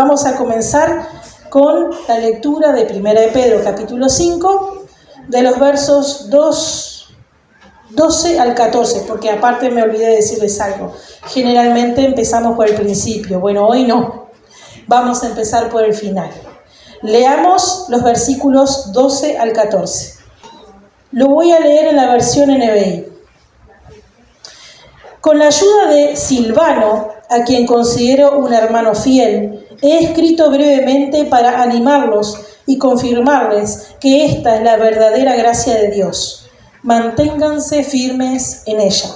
Vamos a comenzar con la lectura de 1 de Pedro, capítulo 5, de los versos 12 al 14, porque aparte me olvidé de decirles algo. Generalmente empezamos por el principio. Bueno, hoy no. Vamos a empezar por el final. Leamos los versículos 12 al 14. Lo voy a leer en la versión NBI. Con la ayuda de Silvano, a quien considero un hermano fiel, he escrito brevemente para animarlos y confirmarles que esta es la verdadera gracia de Dios. Manténganse firmes en ella.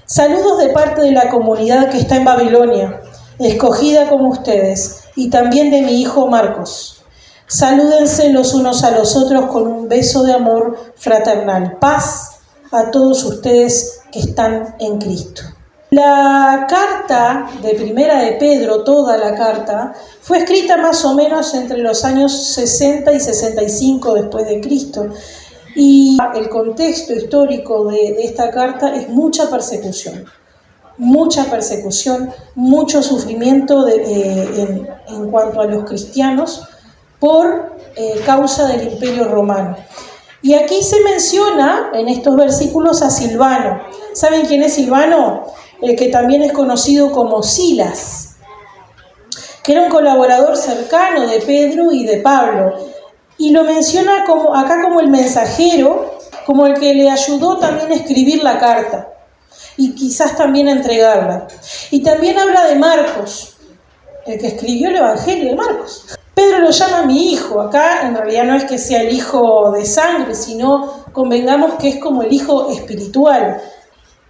Saludos de parte de la comunidad que está en Babilonia, escogida como ustedes, y también de mi hijo Marcos. Salúdense los unos a los otros con un beso de amor fraternal. Paz a todos ustedes que están en Cristo. La carta de 1 de Pedro, toda la carta, fue escrita más o menos entre los años 60 y 65 después de Cristo. Y el contexto histórico de esta carta es mucha persecución, mucho sufrimiento en cuanto a los cristianos por causa del Imperio Romano. Y aquí se menciona en estos versículos a Silvano. ¿Saben quién es Silvano? El que también es conocido como Silas, que era un colaborador cercano de Pedro y de Pablo. Y lo menciona acá como el mensajero, como el que le ayudó también a escribir la carta y quizás también a entregarla. Y también habla de Marcos, el que escribió el Evangelio de Marcos. Pedro lo llama mi hijo. Acá en realidad no es que sea el hijo de sangre, sino convengamos que es como el hijo espiritual.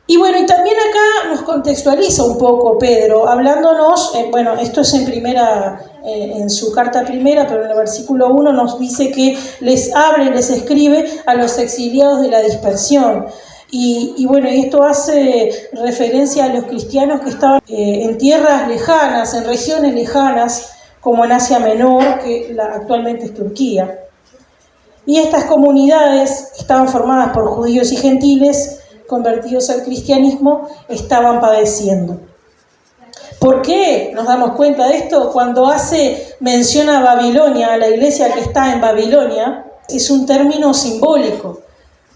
Y bueno, y también acá nos contextualiza un poco Pedro, hablándonos, esto es en su carta primera, pero en el versículo 1 nos dice que les habla y les escribe a los exiliados de la dispersión. Y esto hace referencia a los cristianos que estaban en tierras lejanas, en regiones lejanas, como en Asia Menor, que actualmente es Turquía. Y estas comunidades estaban formadas por judíos y gentiles convertidos al cristianismo, estaban padeciendo. ¿Por qué nos damos cuenta de esto? Cuando hace mención a Babilonia, a la iglesia que está en Babilonia, es un término simbólico,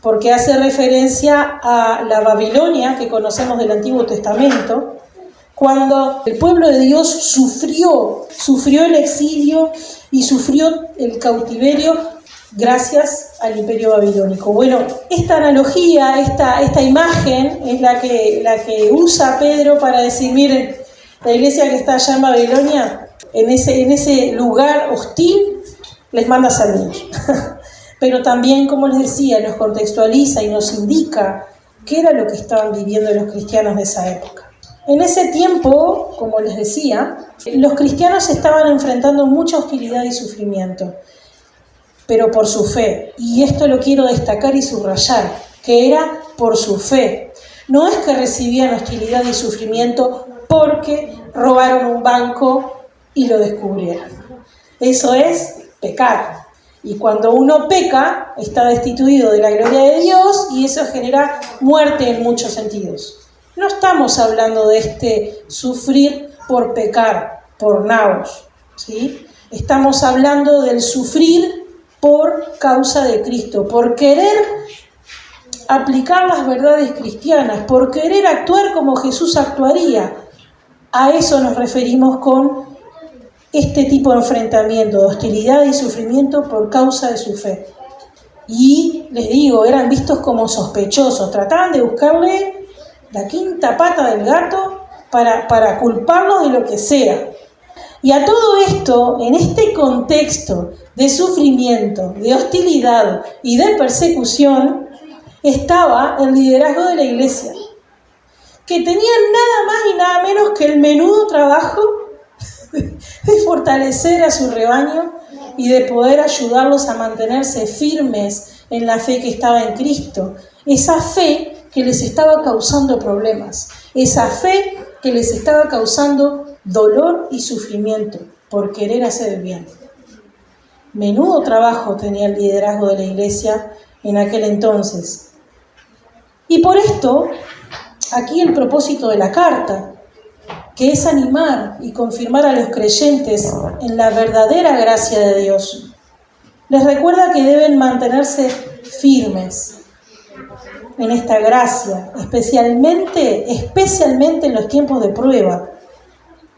porque hace referencia a la Babilonia que conocemos del Antiguo Testamento, cuando el pueblo de Dios sufrió el exilio y sufrió el cautiverio gracias al Imperio Babilónico. Bueno, esta analogía, esta imagen es la que usa Pedro para decir, miren, la iglesia que está allá en Babilonia, en ese lugar hostil, les manda saludos. Pero también, como les decía, nos contextualiza y nos indica qué era lo que estaban viviendo los cristianos de esa época. En ese tiempo, como les decía, los cristianos estaban enfrentando mucha hostilidad y sufrimiento, pero por su fe. Y esto lo quiero destacar y subrayar, que era por su fe. No es que recibían hostilidad y sufrimiento porque robaron un banco y lo descubrieron. Eso es pecar. Y cuando uno peca, está destituido de la gloria de Dios y eso genera muerte en muchos sentidos. No estamos hablando de este sufrir por pecar, por naos, ¿sí? Estamos hablando del sufrir por causa de Cristo, por querer aplicar las verdades cristianas, por querer actuar como Jesús actuaría. A eso nos referimos con este tipo de enfrentamiento, de hostilidad y sufrimiento por causa de su fe. Y les digo, eran vistos como sospechosos, trataban de buscarle la quinta pata del gato para culparlos de lo que sea. Y a todo esto, en este contexto de sufrimiento, de hostilidad y de persecución, estaba el liderazgo de la iglesia, que tenía nada más y nada menos que el menudo trabajo de fortalecer a su rebaño y de poder ayudarlos a mantenerse firmes en la fe que estaba en Cristo. Esa fe que les estaba causando problemas, esa fe que les estaba causando dolor y sufrimiento por querer hacer el bien. Menudo trabajo tenía el liderazgo de la iglesia en aquel entonces. Y por esto, aquí el propósito de la carta. que es animar y confirmar a los creyentes en la verdadera gracia de Dios. Les recuerda que deben mantenerse firmes en esta gracia, especialmente en los tiempos de prueba.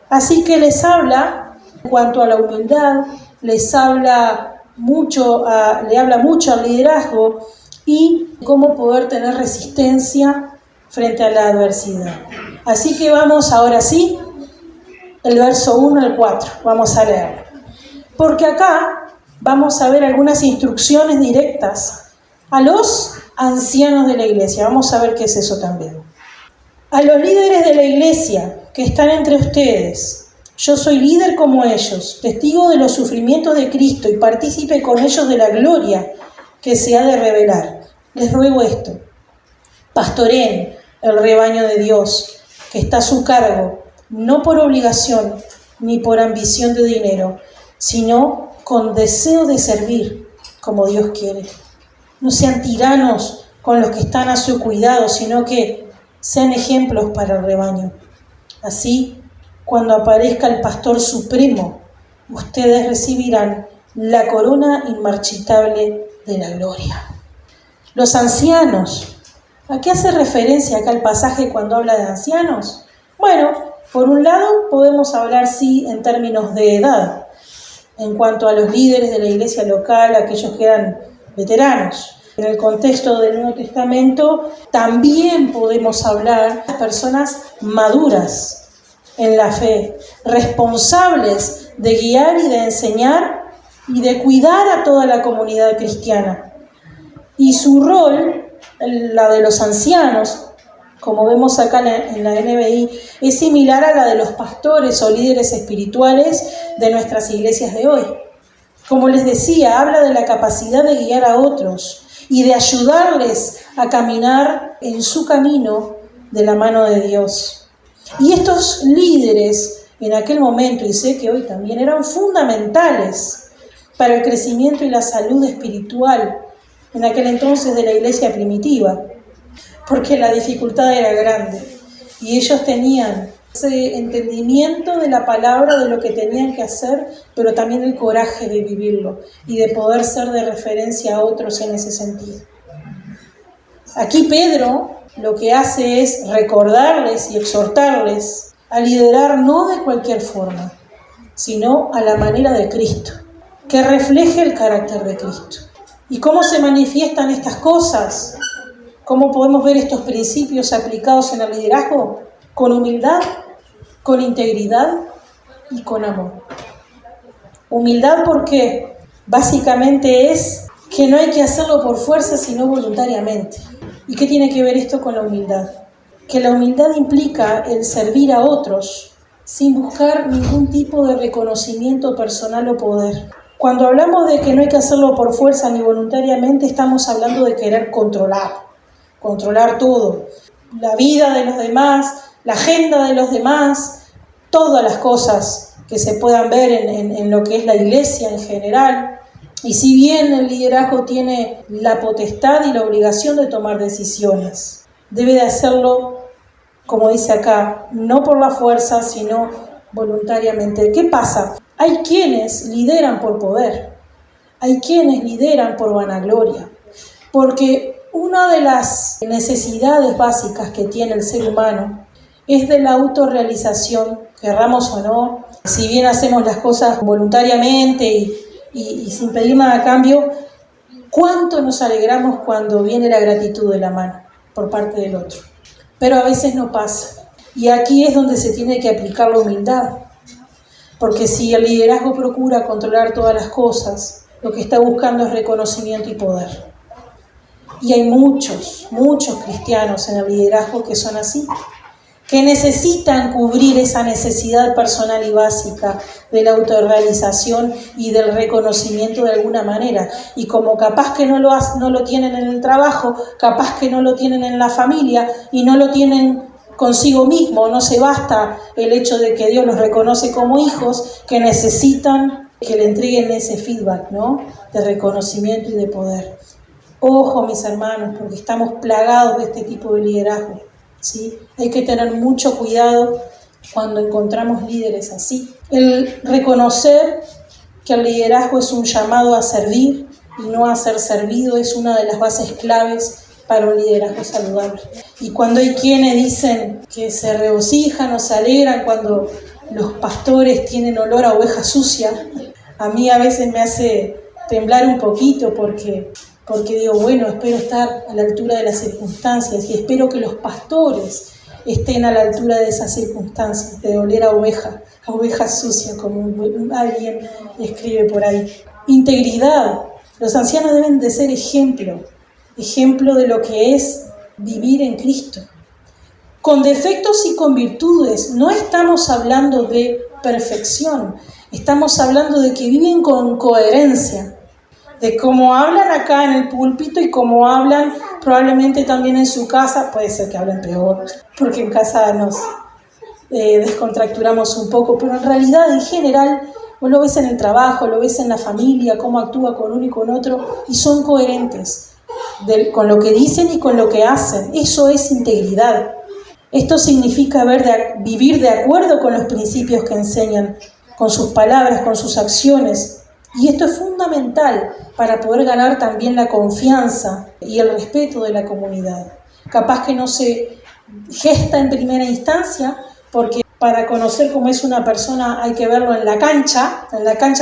Así que les habla en cuanto a la humildad, le habla mucho al liderazgo y cómo poder tener resistencia frente a la adversidad. Así que vamos ahora sí, el verso 1 al 4, vamos a leer. Porque acá vamos a ver algunas instrucciones directas a los ancianos de la iglesia. Vamos a ver qué es eso también. A los líderes de la iglesia que están entre ustedes, yo soy líder como ellos, testigo de los sufrimientos de Cristo y partícipe con ellos de la gloria que se ha de revelar. Les ruego esto: pastoreen el rebaño de Dios, que está a su cargo, no por obligación ni por ambición de dinero, sino con deseo de servir como Dios quiere. No sean tiranos con los que están a su cuidado, sino que sean ejemplos para el rebaño. Así, cuando aparezca el Pastor Supremo, ustedes recibirán la corona inmarchitable de la gloria. Los ancianos. ¿A qué hace referencia acá el pasaje cuando habla de ancianos? Bueno, por un lado podemos hablar sí en términos de edad, en cuanto a los líderes de la iglesia local, aquellos que eran veteranos. En el contexto del Nuevo Testamento también podemos hablar de personas maduras en la fe, responsables de guiar y de enseñar y de cuidar a toda la comunidad cristiana. Y su rol, la de los ancianos, como vemos acá en la NBI, es similar a la de los pastores o líderes espirituales de nuestras iglesias de hoy. Como les decía, habla de la capacidad de guiar a otros y de ayudarles a caminar en su camino de la mano de Dios. Y estos líderes en aquel momento, y sé que hoy también, eran fundamentales para el crecimiento y la salud espiritual en aquel entonces de la iglesia primitiva, porque la dificultad era grande y ellos tenían ese entendimiento de la palabra, de lo que tenían que hacer, pero también el coraje de vivirlo y de poder ser de referencia a otros en ese sentido. Aquí Pedro lo que hace es recordarles y exhortarles a liderar no de cualquier forma, sino a la manera de Cristo, que refleje el carácter de Cristo. ¿Y cómo se manifiestan estas cosas? ¿Cómo podemos ver estos principios aplicados en el liderazgo? Con humildad, con integridad y con amor. Humildad porque básicamente es que no hay que hacerlo por fuerza, sino voluntariamente. ¿Y qué tiene que ver esto con la humildad? Que la humildad implica el servir a otros sin buscar ningún tipo de reconocimiento personal o poder. Cuando hablamos de que no hay que hacerlo por fuerza ni voluntariamente, estamos hablando de querer controlar todo, la vida de los demás, la agenda de los demás, todas las cosas que se puedan ver en lo que es la iglesia en general. Y si bien el liderazgo tiene la potestad y la obligación de tomar decisiones, debe de hacerlo, como dice acá, no por la fuerza, sino voluntariamente. ¿Qué pasa? Hay quienes lideran por poder, hay quienes lideran por vanagloria, porque una de las necesidades básicas que tiene el ser humano es de la autorrealización, querramos o no. Si bien hacemos las cosas voluntariamente y sin pedir nada a cambio, ¿cuánto nos alegramos cuando viene la gratitud de la mano por parte del otro? Pero a veces no pasa. Y aquí es donde se tiene que aplicar la humildad. Porque si el liderazgo procura controlar todas las cosas, lo que está buscando es reconocimiento y poder. Y hay muchos cristianos en el liderazgo que son así, que necesitan cubrir esa necesidad personal y básica de la autorrealización y del reconocimiento de alguna manera. Y como capaz que no lo tienen en el trabajo, capaz que no lo tienen en la familia y no lo tienen consigo mismo, no se basta el hecho de que Dios los reconoce como hijos, que necesitan que le entreguen ese feedback, ¿no?, de reconocimiento y de poder. Ojo, mis hermanos, porque estamos plagados de este tipo de liderazgo, ¿sí? Hay que tener mucho cuidado cuando encontramos líderes así. El reconocer que el liderazgo es un llamado a servir y no a ser servido es una de las bases claves para un liderazgo saludable. Y cuando hay quienes dicen que se regocijan o se alegran cuando los pastores tienen olor a oveja sucia, a mí a veces me hace temblar un poquito porque digo, bueno, espero estar a la altura de las circunstancias y espero que los pastores estén a la altura de esas circunstancias, de oler a oveja sucia, como alguien escribe por ahí. Integridad. Los ancianos deben de ser ejemplo de lo que es vivir en Cristo. Con defectos y con virtudes, no estamos hablando de perfección, estamos hablando de que viven con coherencia, de cómo hablan acá en el púlpito y cómo hablan probablemente también en su casa. Puede ser que hablen peor, porque en casa nos descontracturamos un poco, pero en realidad, en general, vos lo ves en el trabajo, lo ves en la familia, cómo actúa con uno y con otro, y son coherentes con lo que dicen y con lo que hacen. Eso es integridad. Esto significa vivir de acuerdo con los principios que enseñan, con sus palabras, con sus acciones. Y esto es fundamental para poder ganar también la confianza y el respeto de la comunidad. Capaz que no se gesta en primera instancia, porque para conocer cómo es una persona hay que verlo en la cancha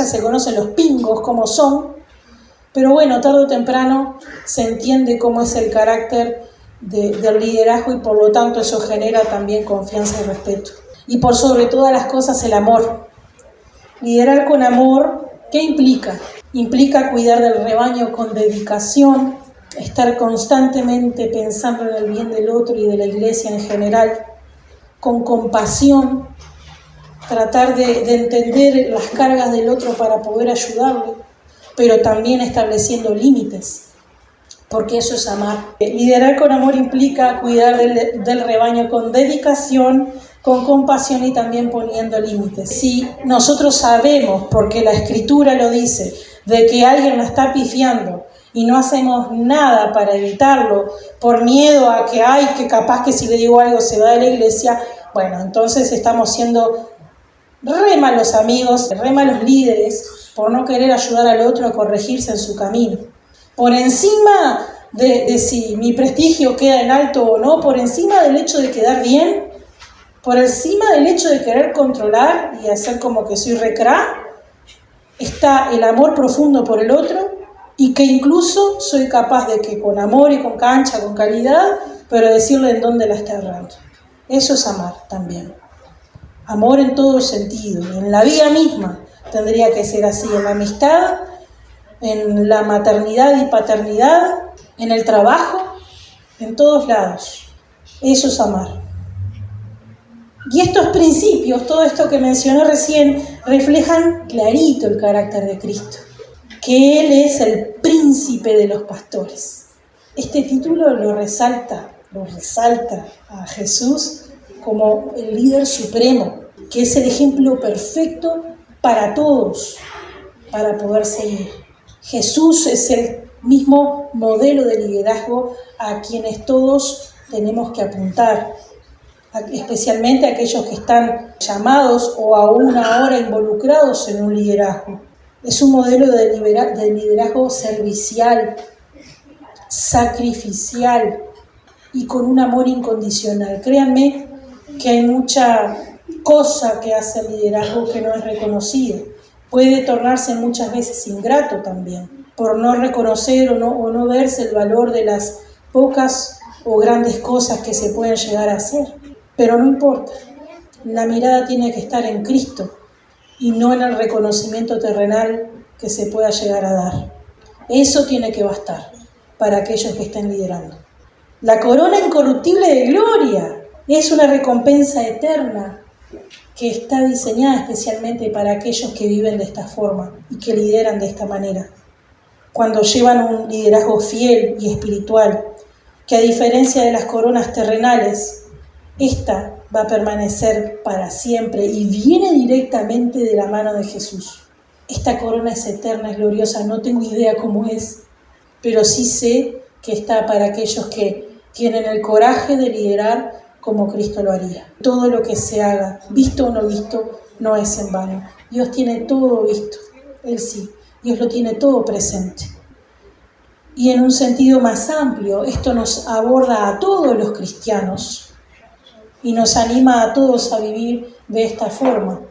se conocen los pingos, cómo son, pero bueno, tarde o temprano se entiende cómo es el carácter del liderazgo y por lo tanto eso genera también confianza y respeto. Y por sobre todas las cosas el amor. Liderar con amor, ¿qué implica? Implica cuidar del rebaño con dedicación, estar constantemente pensando en el bien del otro y de la iglesia en general, con compasión, tratar de entender las cargas del otro para poder ayudarle, pero también estableciendo límites, porque eso es amar. Liderar con amor implica cuidar del rebaño con dedicación, con compasión y también poniendo límites. Si nosotros sabemos, porque la Escritura lo dice, de que alguien la está pifiando y no hacemos nada para evitarlo por miedo a que capaz que si le digo algo se va de la iglesia, bueno, entonces estamos siendo re malos amigos, re malos líderes por no querer ayudar al otro a corregirse en su camino. Por encima de si mi prestigio queda en alto o no, por encima del hecho de quedar bien, por encima del hecho de querer controlar y hacer como que soy recra, está el amor profundo por el otro y que incluso soy capaz de que con amor y con cancha, con calidad, pero decirle en dónde la está errando. Eso es amar también. Amor en todo sentido. En la vida misma tendría que ser así, en la amistad, en la maternidad y paternidad, en el trabajo, en todos lados. Eso es amar. Y estos principios, todo esto que mencioné recién, reflejan clarito el carácter de Cristo, que Él es el príncipe de los pastores. Este título lo resalta a Jesús como el líder supremo, que es el ejemplo perfecto para todos, para poder seguir. Jesús es el mismo modelo de liderazgo a quienes todos tenemos que apuntar, especialmente aquellos que están llamados o aún ahora involucrados en un liderazgo. Es un modelo de liderazgo servicial, sacrificial y con un amor incondicional. Créanme que hay mucha cosa que hace el liderazgo que no es reconocida. Puede tornarse muchas veces ingrato también, por no reconocer o no verse el valor de las pocas o grandes cosas que se pueden llegar a hacer. Pero no importa, la mirada tiene que estar en Cristo y no en el reconocimiento terrenal que se pueda llegar a dar. Eso tiene que bastar para aquellos que estén liderando. La corona incorruptible de gloria es una recompensa eterna que está diseñada especialmente para aquellos que viven de esta forma y que lideran de esta manera. Cuando llevan un liderazgo fiel y espiritual, que a diferencia de las coronas terrenales, esta va a permanecer para siempre y viene directamente de la mano de Jesús. Esta corona es eterna, es gloriosa, no tengo idea cómo es, pero sí sé que está para aquellos que tienen el coraje de liderar como Cristo lo haría. Todo lo que se haga, visto o no visto, no es en vano. Dios tiene todo visto, Él sí, Dios lo tiene todo presente. Y en un sentido más amplio, esto nos aborda a todos los cristianos y nos anima a todos a vivir de esta forma.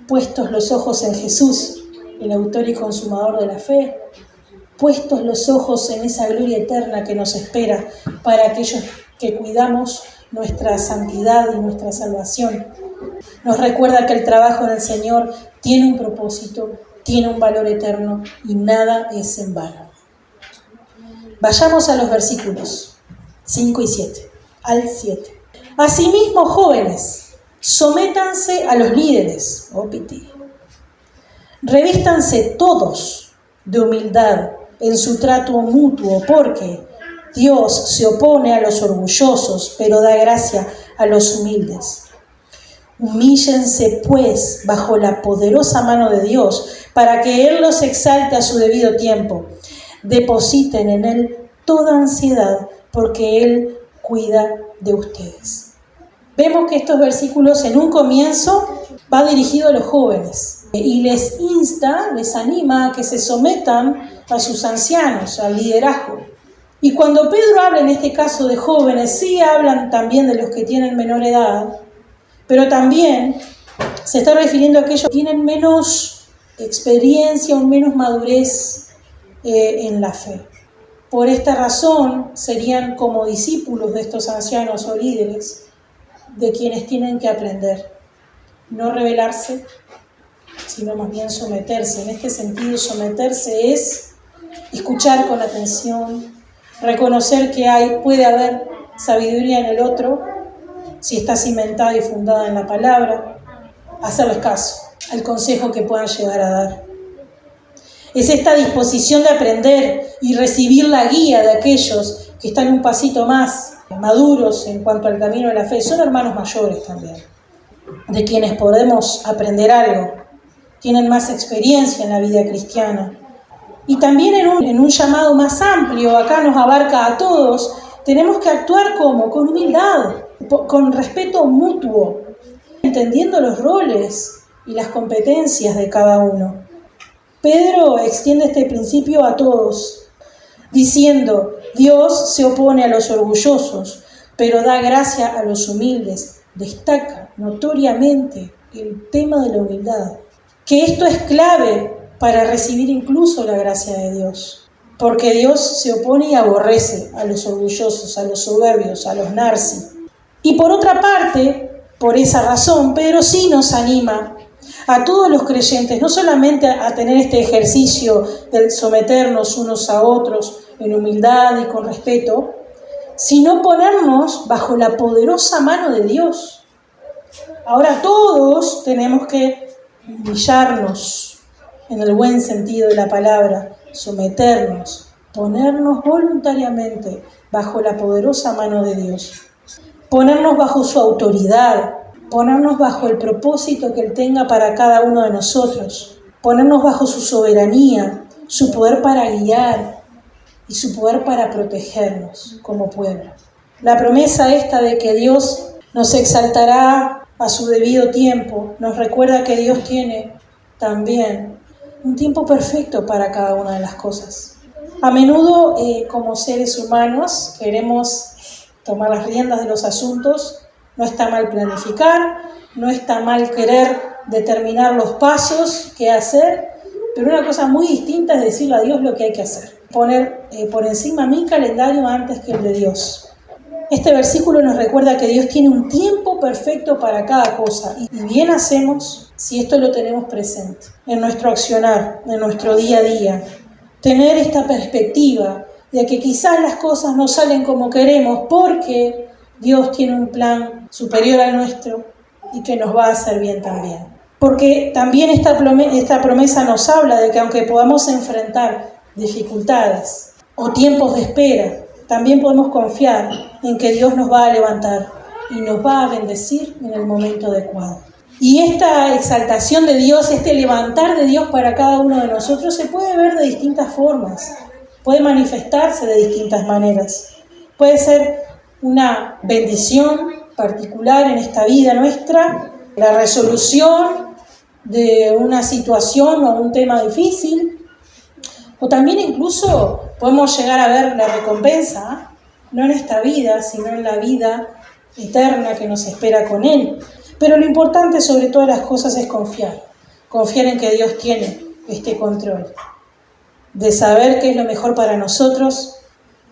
Puestos los ojos en Jesús, el autor y consumador de la fe, puestos los ojos en esa gloria eterna que nos espera para aquellos que cuidamos nuestra santidad y nuestra salvación. Nos recuerda que el trabajo en el Señor tiene un propósito, tiene un valor eterno y nada es en vano. Vayamos a los versículos 5 y 7, al 7. Asimismo, jóvenes, sométanse a los líderes, revístanse todos de humildad en su trato mutuo, porque Dios se opone a los orgullosos, pero da gracia a los humildes. Humíllense, pues, bajo la poderosa mano de Dios, para que Él los exalte a su debido tiempo. Depositen en Él toda ansiedad, porque Él cuida de ustedes. Vemos que estos versículos en un comienzo va dirigido a los jóvenes y les insta, les anima a que se sometan a sus ancianos, al liderazgo. Y cuando Pedro habla en este caso de jóvenes, sí hablan también de los que tienen menor edad, pero también se está refiriendo a aquellos que tienen menos experiencia o menos madurez en la fe. Por esta razón serían como discípulos de estos ancianos o líderes de quienes tienen que aprender. No rebelarse, sino más bien someterse. En este sentido, someterse es escuchar con atención, reconocer que puede haber sabiduría en el otro, si está cimentada y fundada en la palabra, hacerles caso al consejo que puedan llegar a dar. Es esta disposición de aprender y recibir la guía de aquellos que están un pasito más maduros en cuanto al camino de la fe. Son hermanos mayores también, de quienes podemos aprender algo, tienen más experiencia en la vida cristiana. Y también en un llamado más amplio, acá nos abarca a todos, tenemos que actuar como, con humildad, con respeto mutuo, entendiendo los roles y las competencias de cada uno. Pedro extiende este principio a todos, diciendo: Dios se opone a los orgullosos, pero da gracia a los humildes. Destaca notoriamente el tema de la humildad, que esto es clave para recibir incluso la gracia de Dios, porque Dios se opone y aborrece a los orgullosos, a los soberbios, a los narcis. Y por otra parte, por esa razón, Pedro sí nos anima a todos los creyentes, no solamente a tener este ejercicio de someternos unos a otros en humildad y con respeto, sino ponernos bajo la poderosa mano de Dios. Ahora todos tenemos que humillarnos en el buen sentido de la palabra, someternos, ponernos voluntariamente bajo la poderosa mano de Dios, ponernos bajo su autoridad, ponernos bajo el propósito que Él tenga para cada uno de nosotros, ponernos bajo su soberanía, su poder para guiar y su poder para protegernos como pueblo. La promesa esta de que Dios nos exaltará a su debido tiempo nos recuerda que Dios tiene también un tiempo perfecto para cada una de las cosas. A menudo, como seres humanos, queremos tomar las riendas de los asuntos. No está mal planificar, no está mal querer determinar los pasos que hacer, pero una cosa muy distinta es decirle a Dios lo que hay que hacer. Poner por encima mi calendario antes que el de Dios. Este versículo nos recuerda que Dios tiene un tiempo perfecto para cada cosa y bien hacemos si esto lo tenemos presente en nuestro accionar, en nuestro día a día. Tener esta perspectiva de que quizás las cosas no salen como queremos porque Dios tiene un plan superior al nuestro y que nos va a hacer bien también. Porque también esta promesa nos habla de que aunque podamos enfrentar dificultades o tiempos de espera, también podemos confiar en que Dios nos va a levantar y nos va a bendecir en el momento adecuado. Y esta exaltación de Dios, este levantar de Dios para cada uno de nosotros se puede ver de distintas formas, puede manifestarse de distintas maneras. Puede ser una bendición particular en esta vida nuestra, la resolución de una situación o un tema difícil, o también incluso podemos llegar a ver la recompensa, no en esta vida, sino en la vida eterna que nos espera con Él. Pero lo importante sobre todas las cosas es confiar en que Dios tiene este control, de saber qué es lo mejor para nosotros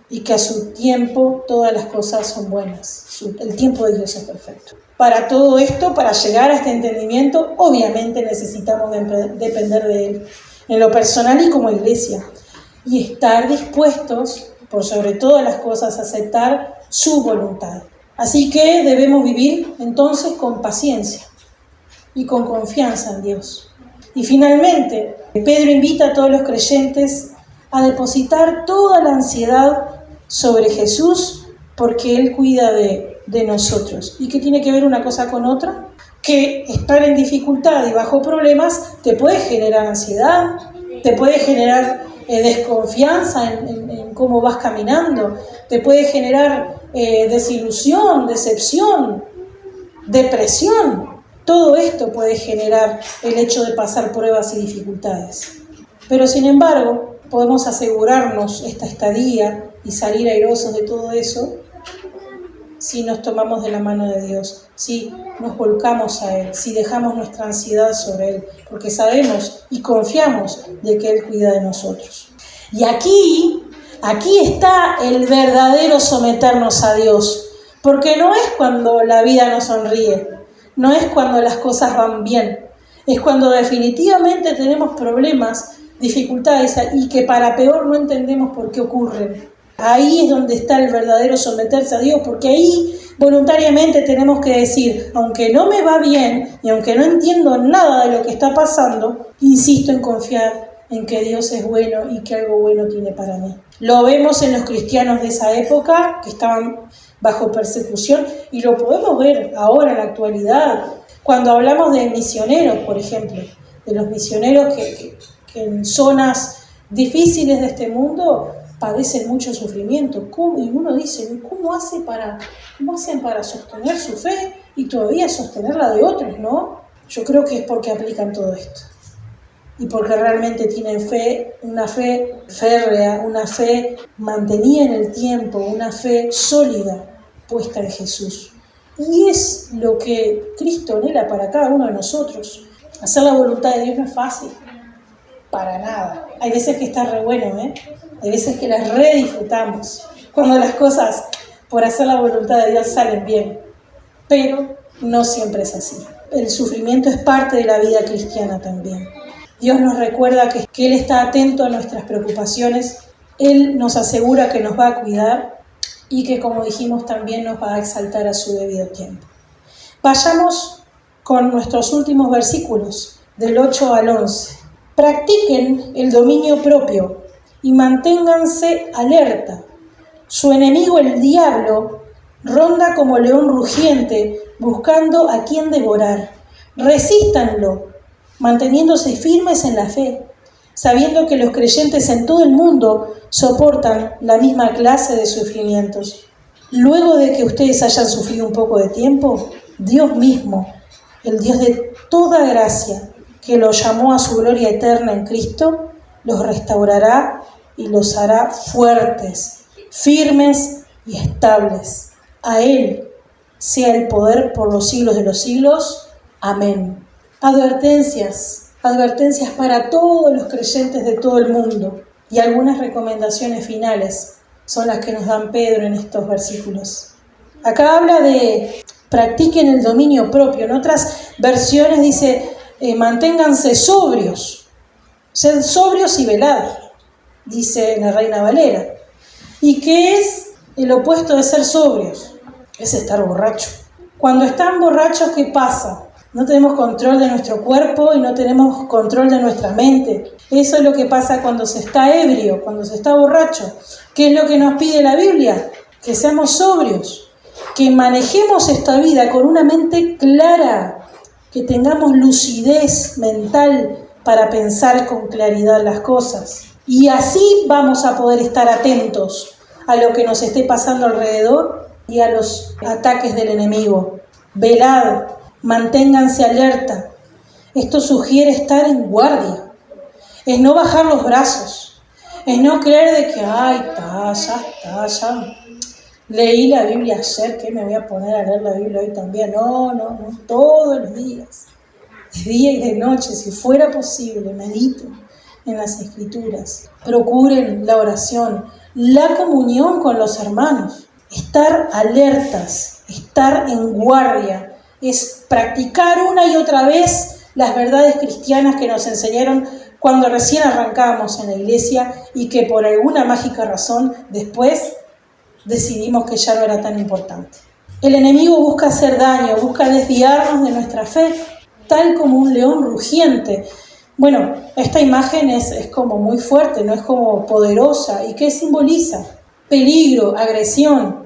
y que a su tiempo todas las cosas son buenas. El tiempo de Dios es perfecto. Para todo esto, para llegar a este entendimiento, obviamente necesitamos depender de Él, en lo personal y como iglesia, y estar dispuestos, por sobre todas las cosas, a aceptar su voluntad. Así que debemos vivir entonces con paciencia y con confianza en Dios. Y finalmente, Pedro invita a todos los creyentes a depositar toda la ansiedad sobre Jesús, porque Él cuida de nosotros. ¿Y qué tiene que ver una cosa con otra? Que estar en dificultad y bajo problemas te puede generar ansiedad, te puede generar desconfianza en cómo vas caminando, te puede generar desilusión, decepción, depresión. Todo esto puede generar el hecho de pasar pruebas y dificultades. Pero sin embargo, podemos asegurarnos esta estadía y salir airosos de todo eso si nos tomamos de la mano de Dios, si nos volcamos a Él, si dejamos nuestra ansiedad sobre Él, porque sabemos y confiamos de que Él cuida de nosotros. Y aquí está el verdadero someternos a Dios, porque no es cuando la vida nos sonríe, no es cuando las cosas van bien, es cuando definitivamente tenemos problemas, dificultades y que para peor no entendemos por qué ocurren. Ahí es donde está el verdadero someterse a Dios, porque ahí voluntariamente tenemos que decir, aunque no me va bien y aunque no entiendo nada de lo que está pasando, insisto en confiar en que Dios es bueno y que algo bueno tiene para mí. Lo vemos en los cristianos de esa época que estaban bajo persecución y lo podemos ver ahora en la actualidad, cuando hablamos de misioneros, por ejemplo, de los misioneros que en zonas difíciles de este mundo padecen mucho sufrimiento. Y uno dice, ¿cómo hacen para sostener su fe y todavía sostener la de otros, no? Yo creo que es porque aplican todo esto. Y porque realmente tienen fe, una fe férrea, una fe mantenida en el tiempo, una fe sólida puesta en Jesús. Y es lo que Cristo anhela para cada uno de nosotros. Hacer la voluntad de Dios no es fácil, para nada. Hay veces que está re bueno, Hay veces que las re disfrutamos, cuando las cosas por hacer la voluntad de Dios salen bien. Pero no siempre es así. El sufrimiento es parte de la vida cristiana también. Dios nos recuerda que Él está atento a nuestras preocupaciones, Él nos asegura que nos va a cuidar y que, como dijimos, también nos va a exaltar a su debido tiempo. Vayamos con nuestros últimos versículos, del 8 al 11. Practiquen el dominio propio y manténganse alerta. Su enemigo, el diablo, ronda como león rugiente, buscando a quien devorar. Resístanlo, manteniéndose firmes en la fe, sabiendo que los creyentes en todo el mundo soportan la misma clase de sufrimientos. Luego de que ustedes hayan sufrido un poco de tiempo, Dios mismo, el Dios de toda gracia, que los llamó a su gloria eterna en Cristo, los restaurará y los hará fuertes, firmes y estables. A Él sea el poder por los siglos de los siglos. Amén. Advertencias para todos los creyentes de todo el mundo y algunas recomendaciones finales son las que nos dan Pedro en estos versículos. Acá habla de practiquen el dominio propio. En otras versiones dice manténganse sobrios, sed sobrios y velad, dice la Reina Valera. ¿Y qué es el opuesto de ser sobrios? Es estar borracho. Cuando están borrachos, ¿qué pasa? No tenemos control de nuestro cuerpo y no tenemos control de nuestra mente. Eso es lo que pasa cuando se está ebrio, cuando se está borracho. ¿Qué es lo que nos pide la Biblia? Que seamos sobrios, que manejemos esta vida con una mente clara, que tengamos lucidez mental para pensar con claridad las cosas. Y así vamos a poder estar atentos a lo que nos esté pasando alrededor y a los ataques del enemigo. Velad, manténganse alerta. Esto sugiere estar en guardia. Es no bajar los brazos. Es no creer de que, ya leí la Biblia ayer, que me voy a poner a leer la Biblia hoy también. No, todos los días, de día y de noche, si fuera posible, mediten en las Escrituras. Procuren la oración, la comunión con los hermanos. Estar alertas, estar en guardia, es practicar una y otra vez las verdades cristianas que nos enseñaron cuando recién arrancábamos en la iglesia y que por alguna mágica razón después decidimos que ya no era tan importante. El enemigo busca hacer daño, busca desviarnos de nuestra fe, tal como un león rugiente. Bueno, esta imagen es como muy fuerte, no es como poderosa. ¿Y qué simboliza? Peligro, agresión.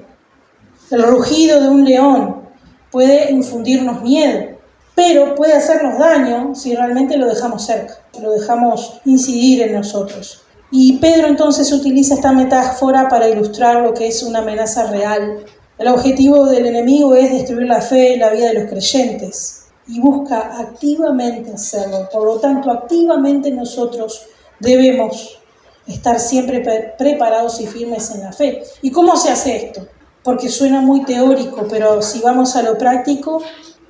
El rugido de un león puede infundirnos miedo, pero puede hacernos daño si realmente lo dejamos cerca, lo dejamos incidir en nosotros. Y Pedro entonces utiliza esta metáfora para ilustrar lo que es una amenaza real. El objetivo del enemigo es destruir la fe y la vida de los creyentes y busca activamente hacerlo. Por lo tanto, activamente nosotros debemos estar siempre preparados y firmes en la fe. ¿Y cómo se hace esto? Porque suena muy teórico, pero si vamos a lo práctico,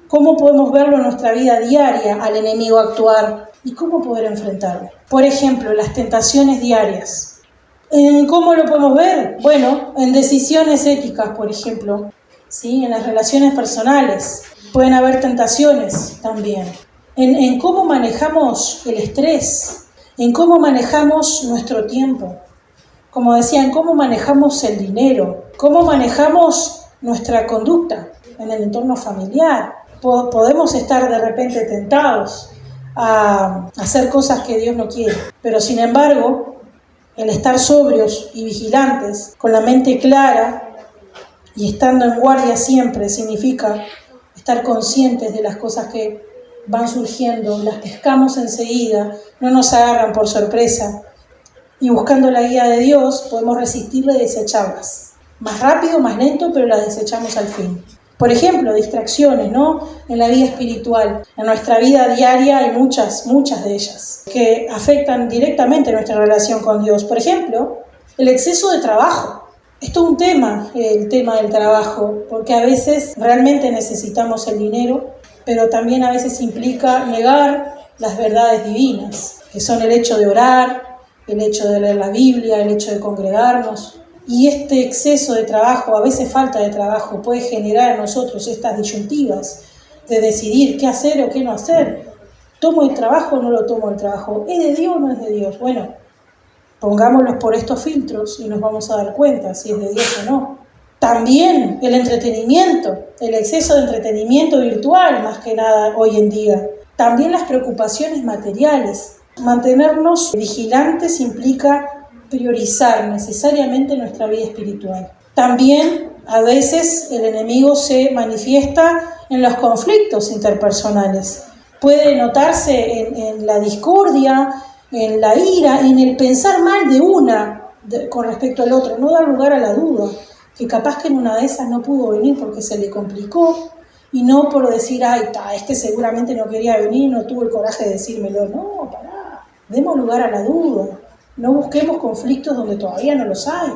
¿cómo podemos verlo en nuestra vida diaria al enemigo actuar? ¿Y cómo poder enfrentarlo? Por ejemplo, las tentaciones diarias. ¿Cómo lo podemos ver? Bueno, en decisiones éticas, por ejemplo, ¿sí? En las relaciones personales. Pueden haber tentaciones también. En cómo manejamos el estrés, en cómo manejamos nuestro tiempo. Como decía, en cómo manejamos el dinero, cómo manejamos nuestra conducta en el entorno familiar. Podemos estar de repente tentados a hacer cosas que Dios no quiere, pero sin embargo, el estar sobrios y vigilantes, con la mente clara y estando en guardia siempre, significa estar conscientes de las cosas que van surgiendo, las pescamos enseguida, no nos agarran por sorpresa, y buscando la guía de Dios podemos resistirla y desecharlas. Más rápido, más lento, pero las desechamos al fin. Por ejemplo, distracciones, ¿no? En la vida espiritual, en nuestra vida diaria hay muchas de ellas que afectan directamente nuestra relación con Dios. Por ejemplo, el exceso de trabajo. Esto es un tema, el tema del trabajo, porque a veces realmente necesitamos el dinero, pero también a veces implica negar las verdades divinas, que son el hecho de orar, el hecho de leer la Biblia, el hecho de congregarnos. Y este exceso de trabajo, a veces falta de trabajo, puede generar en nosotros estas disyuntivas de decidir qué hacer o qué no hacer. ¿Tomo el trabajo o no lo tomo el trabajo? ¿Es de Dios o no es de Dios? Bueno, pongámoslos por estos filtros y nos vamos a dar cuenta si es de Dios o no. También el entretenimiento, el exceso de entretenimiento virtual, más que nada hoy en día. También las preocupaciones materiales. Mantenernos vigilantes implica priorizar necesariamente nuestra vida espiritual. También a veces el enemigo se manifiesta en los conflictos interpersonales. Puede notarse en la discordia, en la ira, en el pensar mal de con respecto al otro, no dar lugar a la duda, que capaz que en una de esas no pudo venir porque se le complicó, y no por decir, este seguramente no quería venir, no tuvo el coraje de decírmelo. No, pará, demos lugar a la duda. No busquemos conflictos donde todavía no los hay.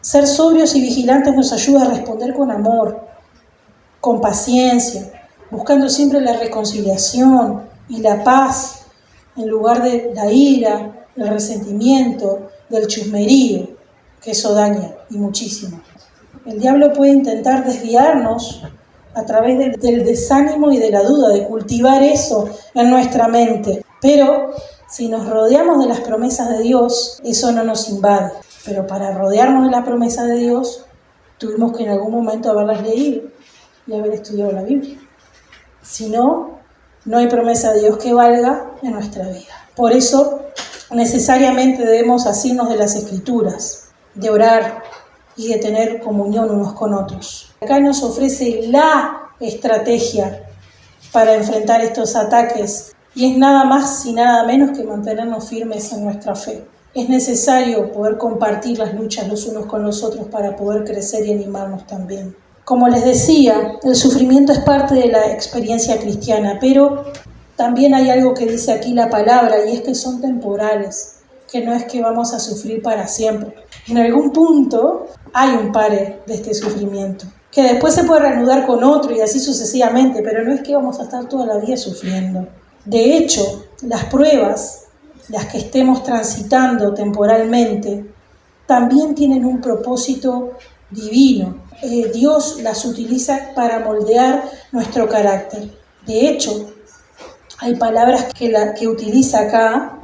Ser sobrios y vigilantes nos ayuda a responder con amor, con paciencia, buscando siempre la reconciliación y la paz en lugar de la ira, el resentimiento, del chusmerío, que eso daña y muchísimo. El diablo puede intentar desviarnos a través del desánimo y de la duda, de cultivar eso en nuestra mente, pero si nos rodeamos de las promesas de Dios, eso no nos invade. Pero para rodearnos de las promesas de Dios, tuvimos que en algún momento haberlas leído y haber estudiado la Biblia. Si no, no hay promesa de Dios que valga en nuestra vida. Por eso, necesariamente debemos asirnos de las Escrituras, de orar y de tener comunión unos con otros. Acá nos ofrece la estrategia para enfrentar estos ataques. Y es nada más y nada menos que mantenernos firmes en nuestra fe. Es necesario poder compartir las luchas los unos con los otros para poder crecer y animarnos también. Como les decía, el sufrimiento es parte de la experiencia cristiana, pero también hay algo que dice aquí la palabra, y es que son temporales, que no es que vamos a sufrir para siempre. En algún punto hay un pare de este sufrimiento, que después se puede reanudar con otro y así sucesivamente, pero no es que vamos a estar toda la vida sufriendo. De hecho, las pruebas, las que estemos transitando temporalmente, también tienen un propósito divino. Dios las utiliza para moldear nuestro carácter. De hecho, hay palabras que utiliza acá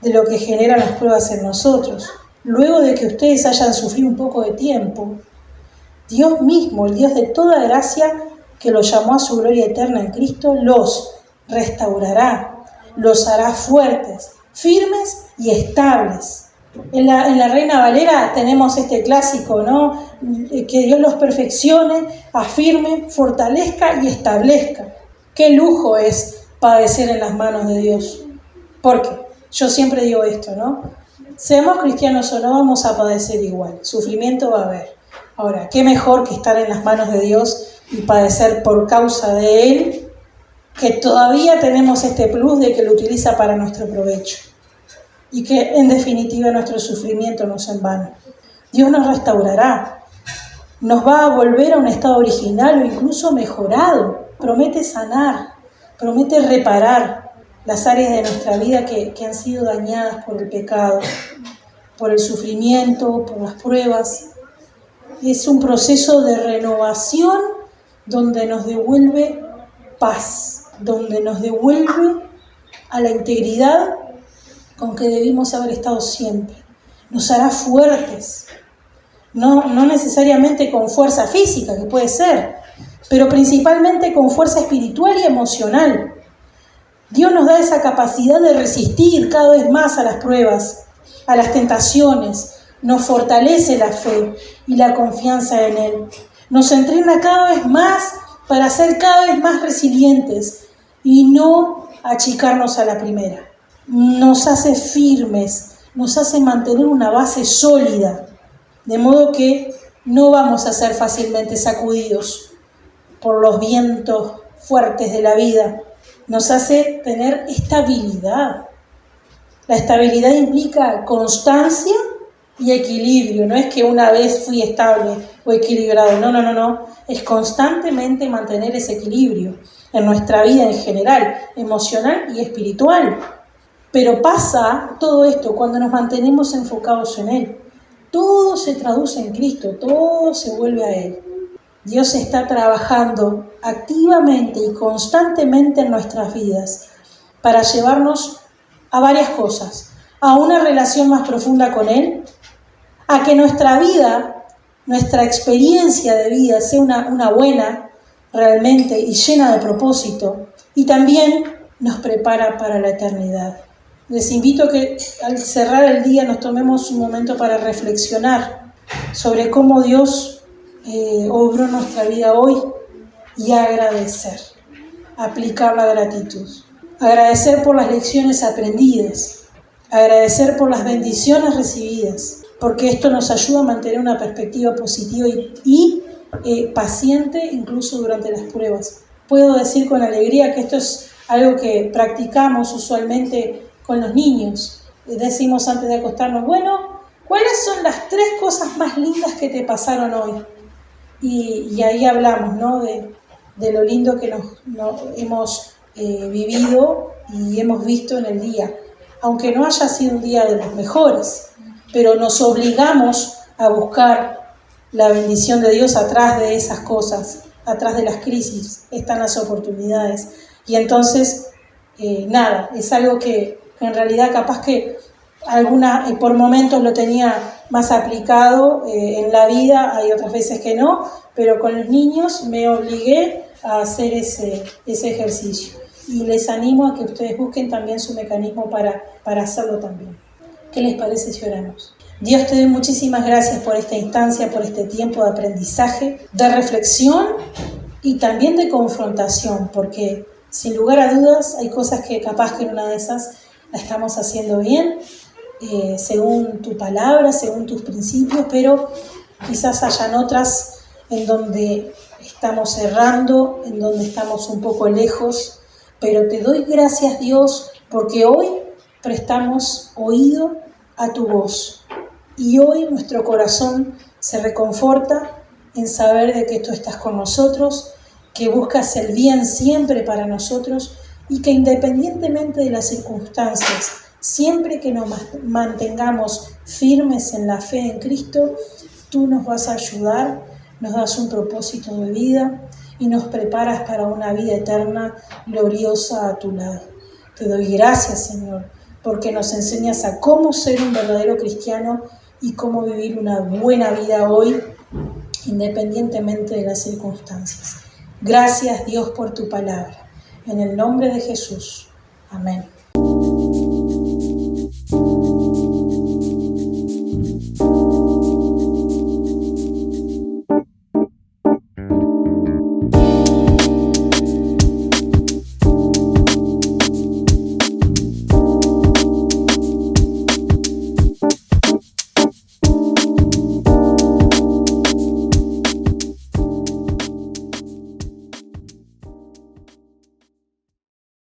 de lo que generan las pruebas en nosotros. Luego de que ustedes hayan sufrido un poco de tiempo, Dios mismo, el Dios de toda gracia, que los llamó a su gloria eterna en Cristo, los restaurará, los hará fuertes, firmes y estables. En la Reina Valera tenemos este clásico, ¿no? Que Dios los perfeccione, afirme, fortalezca y establezca. Qué lujo es padecer en las manos de Dios. Porque yo siempre digo esto, ¿no? Seamos cristianos o no, vamos a padecer igual. Sufrimiento va a haber. Ahora, qué mejor que estar en las manos de Dios y padecer por causa de Él, que todavía tenemos este plus de que lo utiliza para nuestro provecho. Y que en definitiva nuestro sufrimiento no es en vano. Dios nos restaurará, nos va a volver a un estado original o incluso mejorado. Promete sanar, promete reparar las áreas de nuestra vida que han sido dañadas por el pecado, por el sufrimiento, por las pruebas. Es un proceso de renovación donde nos devuelve paz, donde nos devuelve a la integridad con que debimos haber estado siempre. Nos hará fuertes, no necesariamente con fuerza física, que puede ser, pero principalmente con fuerza espiritual y emocional. Dios nos da esa capacidad de resistir cada vez más a las pruebas, a las tentaciones, nos fortalece la fe y la confianza en Él. Nos entrena cada vez más para ser cada vez más resilientes y no achicarnos a la primera. Nos hace firmes, nos hace mantener una base sólida, de modo que no vamos a ser fácilmente sacudidos por los vientos fuertes de la vida. Nos hace tener estabilidad. La estabilidad implica constancia y equilibrio. No es que una vez fui estable o equilibrado. No. Es constantemente mantener ese equilibrio en nuestra vida en general, emocional y espiritual. Pero pasa todo esto cuando nos mantenemos enfocados en Él. Todo se traduce en Cristo, todo se vuelve a Él. Dios está trabajando activamente y constantemente en nuestras vidas para llevarnos a varias cosas. A una relación más profunda con Él, a que nuestra vida, nuestra experiencia de vida sea una buena realmente y llena de propósito, y también nos prepara para la eternidad. Les invito a que al cerrar el día nos tomemos un momento para reflexionar sobre cómo Dios obró nuestra vida hoy y agradecer, aplicar la gratitud. Agradecer por las lecciones aprendidas, agradecer por las bendiciones recibidas, porque esto nos ayuda a mantener una perspectiva positiva y paciente incluso durante las pruebas. Puedo decir con alegría que esto es algo que practicamos usualmente con los niños. Decimos antes de acostarnos, bueno, ¿cuáles son las 3 cosas más lindas que te pasaron hoy? Y ahí hablamos, ¿no? de lo lindo que nos hemos vivido y hemos visto en el día. Aunque no haya sido un día de los mejores, pero nos obligamos a buscar la bendición de Dios atrás de esas cosas, atrás de las crisis, están las oportunidades. Y entonces, es algo que en realidad capaz que por momentos lo tenía más aplicado en la vida, hay otras veces que no, pero con los niños me obligué a hacer ese ejercicio. Y les animo a que ustedes busquen también su mecanismo para hacerlo también. ¿Qué les parece si oramos? Dios, te doy muchísimas gracias por esta instancia, por este tiempo de aprendizaje, de reflexión y también de confrontación, porque sin lugar a dudas hay cosas que capaz que en una de esas la estamos haciendo bien, según tu palabra, según tus principios, pero quizás hayan otras en donde estamos errando, en donde estamos un poco lejos, pero te doy gracias, Dios, porque hoy prestamos oído a tu voz y hoy nuestro corazón se reconforta en saber de que tú estás con nosotros, que buscas el bien siempre para nosotros y que independientemente de las circunstancias, siempre que nos mantengamos firmes en la fe en Cristo, tú nos vas a ayudar, nos das un propósito de vida y nos preparas para una vida eterna gloriosa a tu lado. Te doy gracias, Señor, porque nos enseñas a cómo ser un verdadero cristiano y cómo vivir una buena vida hoy, independientemente de las circunstancias. Gracias, Dios, por tu palabra. En el nombre de Jesús. Amén.